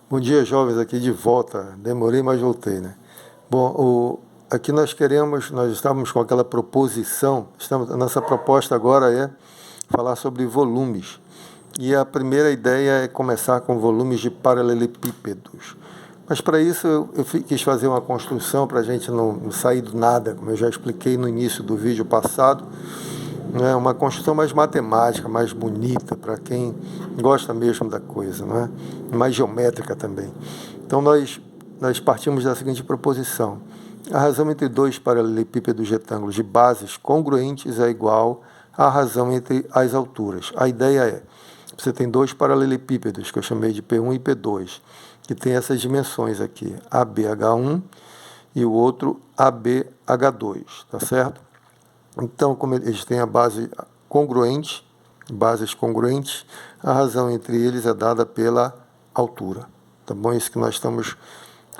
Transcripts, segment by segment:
Bom dia, jovens, aqui de volta. Demorei, mas voltei, né? Bom, aqui nós estávamos com aquela proposição, a nossa proposta agora é falar sobre volumes. E a primeira ideia é começar com volumes de paralelepípedos. Mas para isso eu quis fazer uma construção para a gente não sair do nada, como eu já expliquei no início do vídeo passado, né? Uma construção mais matemática, mais bonita, para quem gosta mesmo da coisa, não é? Mais geométrica também. Então nós partimos da seguinte proposição: a razão entre dois paralelepípedos retângulos de bases congruentes é igual à razão entre as alturas. A ideia é, você tem dois paralelepípedos, que eu chamei de P1 e P2, que tem essas dimensões aqui, ABH1 e o outro ABH2, tá certo? Então, como eles têm a base congruente, bases congruentes, a razão entre eles é dada pela altura. Tá bom? Isso que nós estamos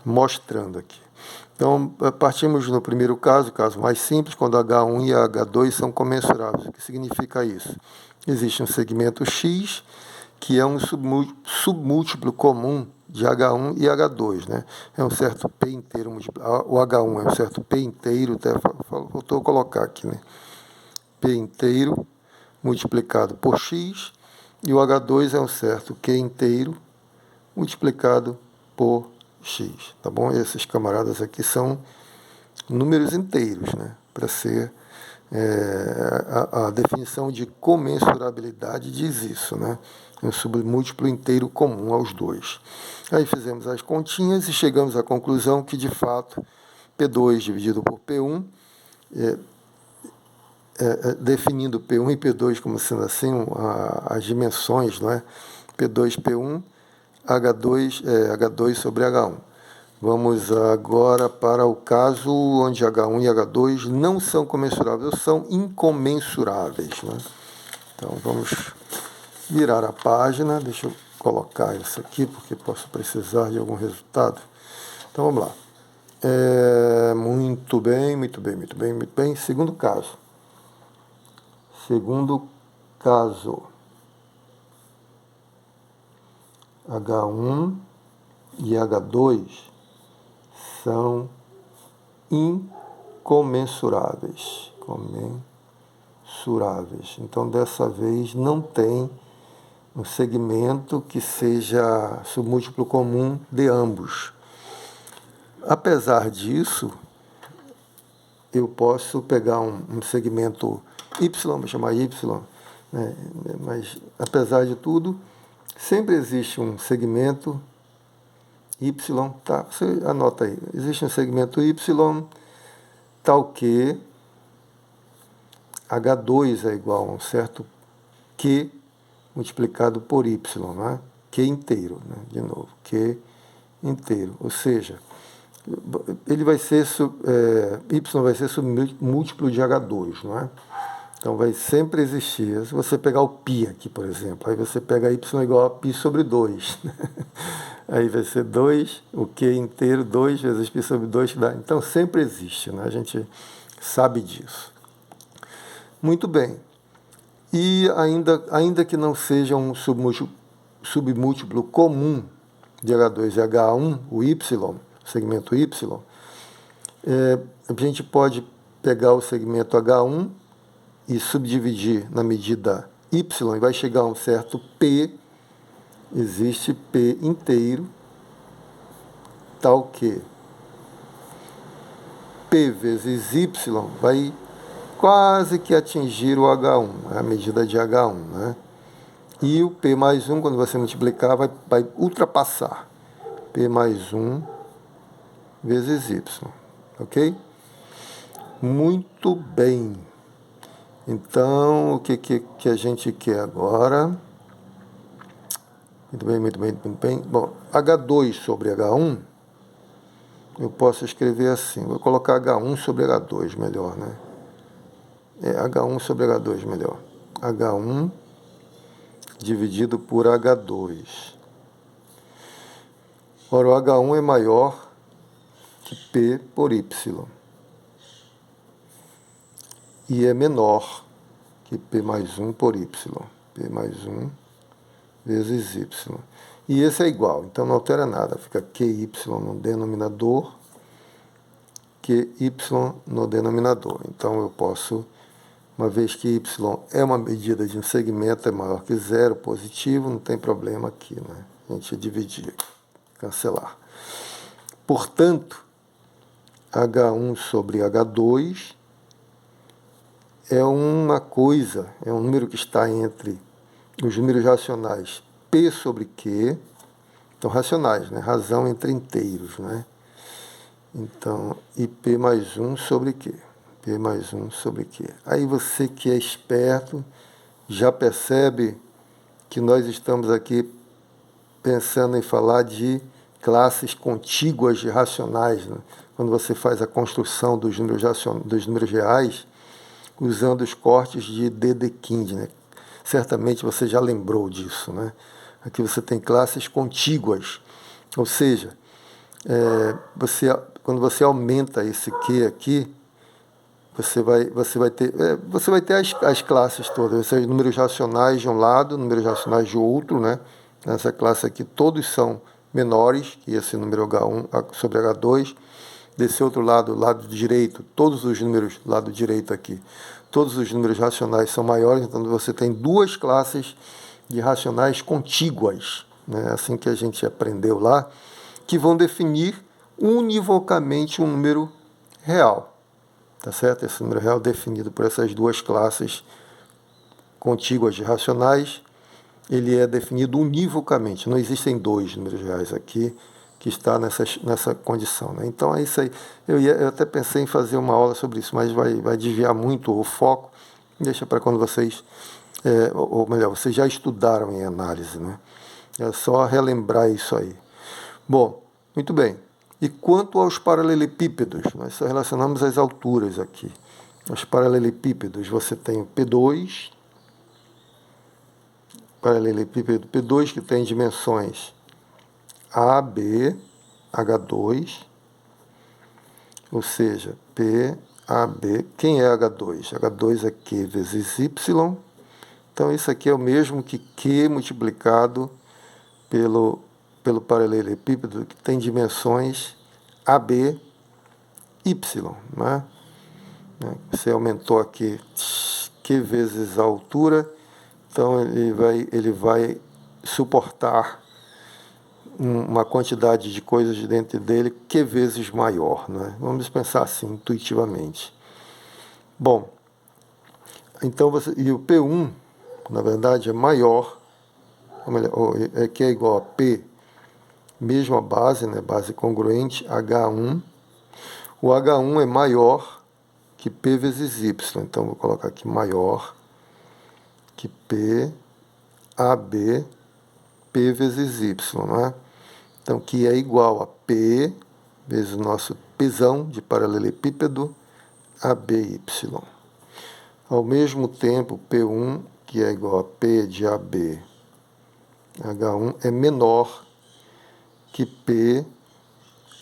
mostrando aqui. Então, partimos no primeiro caso mais simples, quando H1 e H2 são comensuráveis. O que significa isso? Existe um segmento X, que é um submúltiplo comum de H1 e H2, né? É um certo P inteiro, o H1 é um certo P inteiro, até faltou colocar aqui, né? P inteiro multiplicado por X, e o H2 é um certo Q inteiro multiplicado por X, tá bom? Esses camaradas aqui são números inteiros, né? Para ser a definição de comensurabilidade diz isso, né? Um submúltiplo inteiro comum aos dois. Aí fizemos as continhas e chegamos à conclusão que, de fato, P2 dividido por P1, definindo P1 e P2 como sendo assim as dimensões, não é? P2, P1, H2 sobre H1. Vamos agora para o caso onde H1 e H2 não são comensuráveis, ou são incomensuráveis, né? Então, vamos virar a página. Deixa eu colocar isso aqui, porque posso precisar de algum resultado. Então, vamos lá. Muito bem, muito bem, muito bem, muito bem. Segundo caso. H1 e H2 são incomensuráveis. Então, dessa vez, não tem um segmento que seja submúltiplo comum de ambos. Apesar disso, eu posso pegar um segmento Y, vou chamar Y, né? Mas, apesar de tudo, sempre existe um segmento Y, tá? Você anota aí. Existe um segmento Y, tal que H2 é igual a um certo Q multiplicado por Y, né? Q inteiro, né? De novo, Q inteiro. Ou seja, ele vai ser Y vai ser submúltiplo de H2, não é? Então vai sempre existir. Se você pegar o π aqui, por exemplo, aí você pega Y igual a π sobre 2. Aí vai ser 2, o Q inteiro, 2 vezes π sobre 2, que dá. Então sempre existe, né? A gente sabe disso. Muito bem. E ainda que não seja um submúltiplo comum de H2 e H1, o Y, o segmento Y, a gente pode pegar o segmento H1 e subdividir na medida Y, e vai chegar a um certo P, existe P inteiro, tal que P vezes Y vai quase que atingir o H1, a medida de H1, né? E o P mais 1, quando você multiplicar, vai ultrapassar P mais 1 vezes Y, ok? Muito bem. Então, o que a gente quer agora? Muito bem, muito bem, muito bem. Bom, H2 sobre H1, eu posso escrever assim. Vou colocar H1 sobre H2, melhor, né? H1 sobre H2, melhor. H1 dividido por H2. Ora, o H1 é maior que P por Y. E é menor que P mais 1 por Y. P mais 1 vezes Y. E esse é igual, então não altera nada. Fica QY no denominador, QY no denominador. Então eu posso, uma vez que Y é uma medida de um segmento, é maior que zero, positivo, não tem problema aqui, né? A gente dividir, cancelar. Portanto, H1 sobre H2 é uma coisa, é um número que está entre os números racionais P sobre Q, então racionais, né? Razão entre inteiros, né? Então, e P mais 1 sobre Q. P mais 1 sobre Q. Aí você que é esperto já percebe que nós estamos aqui pensando em falar de classes contíguas de racionais, né? Quando você faz a construção dos números reais, usando os cortes de Dedekind, né? Certamente você já lembrou disso, né? Aqui você tem classes contíguas, ou seja, quando você aumenta esse Q aqui, você vai ter as classes todas, esses números racionais de um lado, números racionais de outro, né? Nessa classe aqui todos são menores que esse número H1 sobre H2. Desse outro lado, lado direito, todos os números, lado direito aqui, todos os números racionais são maiores, então você tem duas classes de racionais contíguas, né? Assim que a gente aprendeu lá, que vão definir univocamente um número real. Tá certo? Esse número real é definido por essas duas classes contíguas de racionais, ele é definido univocamente. Não existem dois números reais aqui que está nessa condição, né? Então é isso aí. Eu até pensei em fazer uma aula sobre isso, mas vai desviar muito o foco. Deixa para quando vocês, ou melhor, vocês já estudaram em análise, né? É só relembrar isso aí. Bom, muito bem. E quanto aos paralelepípedos, nós só relacionamos as alturas aqui. Os paralelepípedos, você tem o P2, paralelepípedo P2 que tem dimensões A, B, H2, ou seja, P, A, B. Quem é H2? H2 é Q vezes Y. Então isso aqui é o mesmo que Q multiplicado pelo paralelepípedo que tem dimensões AB, Y, né? Você aumentou aqui Q vezes a altura, então ele vai suportar uma quantidade de coisas dentro dele Q vezes maior, né? Vamos pensar assim, intuitivamente. Bom, então e o P1, na verdade, é maior, que é igual a P, mesma base, né? Base congruente, H1. O H1 é maior que P vezes Y. Então, vou colocar aqui maior que P, AB, P vezes Y, né? Então, que é igual a P vezes o nosso Pzão de paralelepípedo, ABY. Ao mesmo tempo, P1, que é igual a P de AB, H1, é menor que P,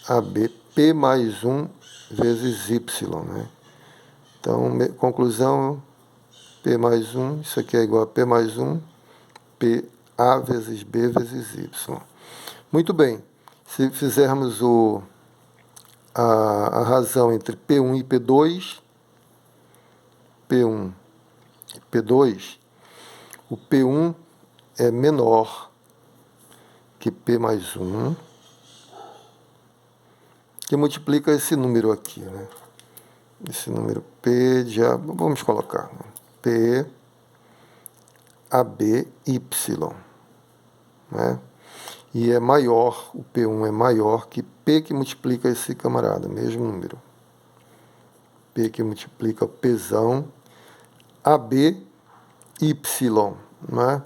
AB, P mais 1 vezes Y, né? Então, conclusão, P mais 1, isso aqui é igual a P mais 1, PA vezes B vezes Y. Muito bem, se fizermos a razão entre P1 e P2, P1 e P2, o P1 é menor que P mais 1, que multiplica esse número aqui, né? Esse número P de A, vamos colocar, né? P AB Y, né? E é maior, o P1 é maior que P que multiplica esse camarada, mesmo número. P que multiplica o Pzão AB Y, né?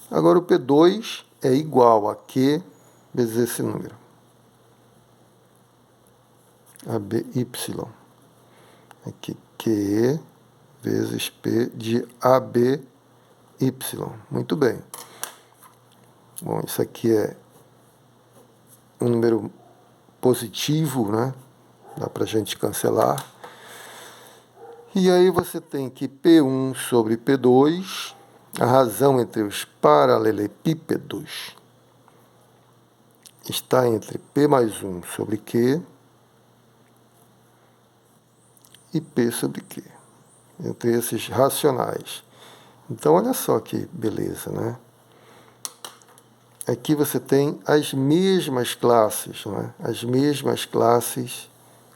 Agora o P2 é igual a Q vezes esse número. ABY. Aqui, Q vezes P de ABY. Muito bem. Bom, isso aqui é um número positivo, né? Dá para a gente cancelar. E aí você tem que P1 sobre P2, a razão entre os paralelepípedos está entre P mais 1 sobre Q e P sobre Q, entre esses racionais. Então, olha só que beleza, né? Aqui você tem as mesmas classes, não é? As mesmas classes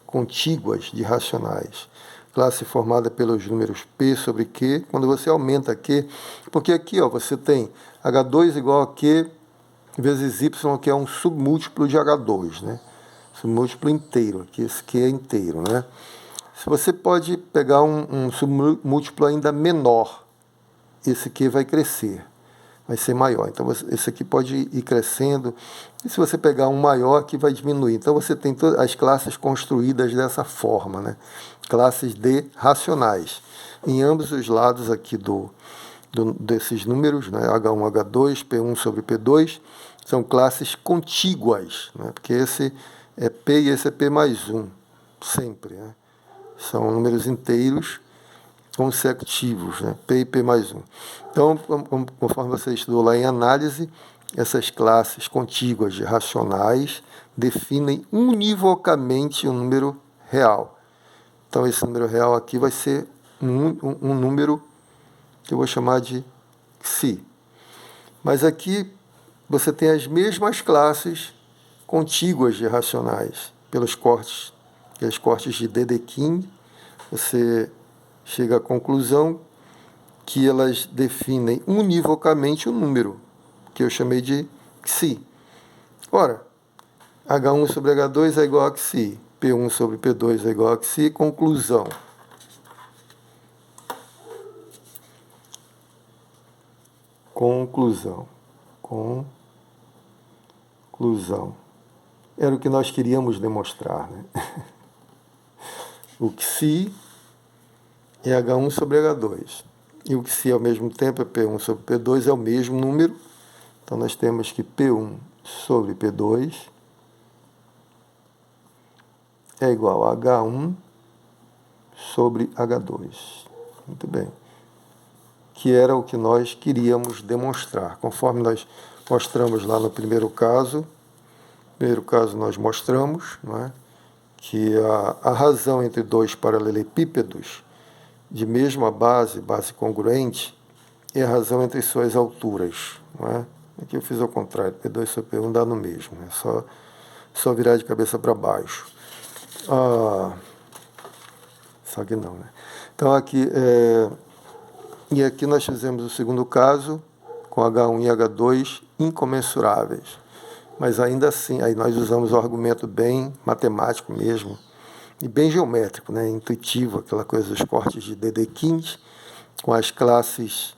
contíguas de racionais. Classe formada pelos números P sobre Q, quando você aumenta Q, porque aqui ó, você tem H2 igual a Q vezes Y, que é um submúltiplo de H2, né? Submúltiplo inteiro, aqui esse Q é inteiro, né? Se você pode pegar um submúltiplo ainda menor, esse Q vai crescer, vai ser maior. Então, esse aqui pode ir crescendo. E se você pegar um maior, aqui vai diminuir. Então, você tem todas as classes construídas dessa forma, né? Classes de racionais. Em ambos os lados aqui desses números, né? H1, H2, P1 sobre P2, são classes contíguas, né? Porque esse é P e esse é P mais 1, sempre, né? São números inteiros consecutivos, né? P e P mais 1. Então, conforme você estudou lá em análise, essas classes contíguas de racionais definem univocamente um número real. Então, esse número real aqui vai ser um número que eu vou chamar de Xi. Mas aqui você tem as mesmas classes contíguas de racionais pelos cortes de Dedekind. Você chega à conclusão que elas definem univocamente o número, que eu chamei de Xi. Ora, H1 sobre H2 é igual a Xi, P1 sobre P2 é igual a Xi, conclusão. Conclusão. Era o que nós queríamos demonstrar, né? O Xi é H1 sobre H2. E o Xi ao mesmo tempo é P1 sobre P2, é o mesmo número. Então nós temos que P1 sobre P2 é igual a H1 sobre H2. Muito bem. Que era o que nós queríamos demonstrar. Conforme nós mostramos lá no primeiro caso nós mostramos, não é, que a razão entre dois paralelepípedos de mesma base congruente, é a razão entre suas alturas. Não é? Aqui eu fiz ao contrário, P2 sobre P1 dá no mesmo, né? Só virar de cabeça para baixo. Só que não, né? Então aqui, e aqui nós fizemos o segundo caso, com H1 e H2 incomensuráveis. Mas ainda assim, aí nós usamos um argumento bem matemático mesmo, e bem geométrico, né? Intuitivo, aquela coisa dos cortes de Dedekind, com as classes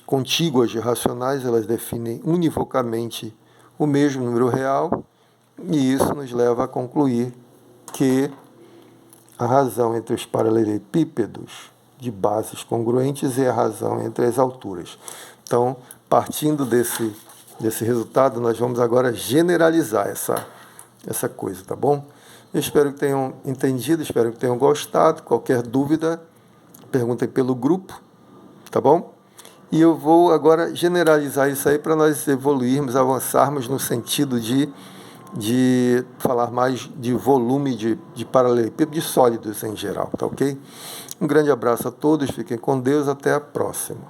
contíguas de racionais, elas definem univocamente o mesmo número real, e isso nos leva a concluir que a razão entre os paralelepípedos de bases congruentes é a razão entre as alturas. Então, partindo desse resultado, nós vamos agora generalizar essa coisa, tá bom? Eu espero que tenham entendido, espero que tenham gostado. Qualquer dúvida, perguntem pelo grupo, tá bom? E eu vou agora generalizar isso aí para nós evoluirmos, avançarmos no sentido de falar mais de volume de paralelepípedo, de sólidos em geral, tá ok? Um grande abraço a todos, fiquem com Deus, até a próxima.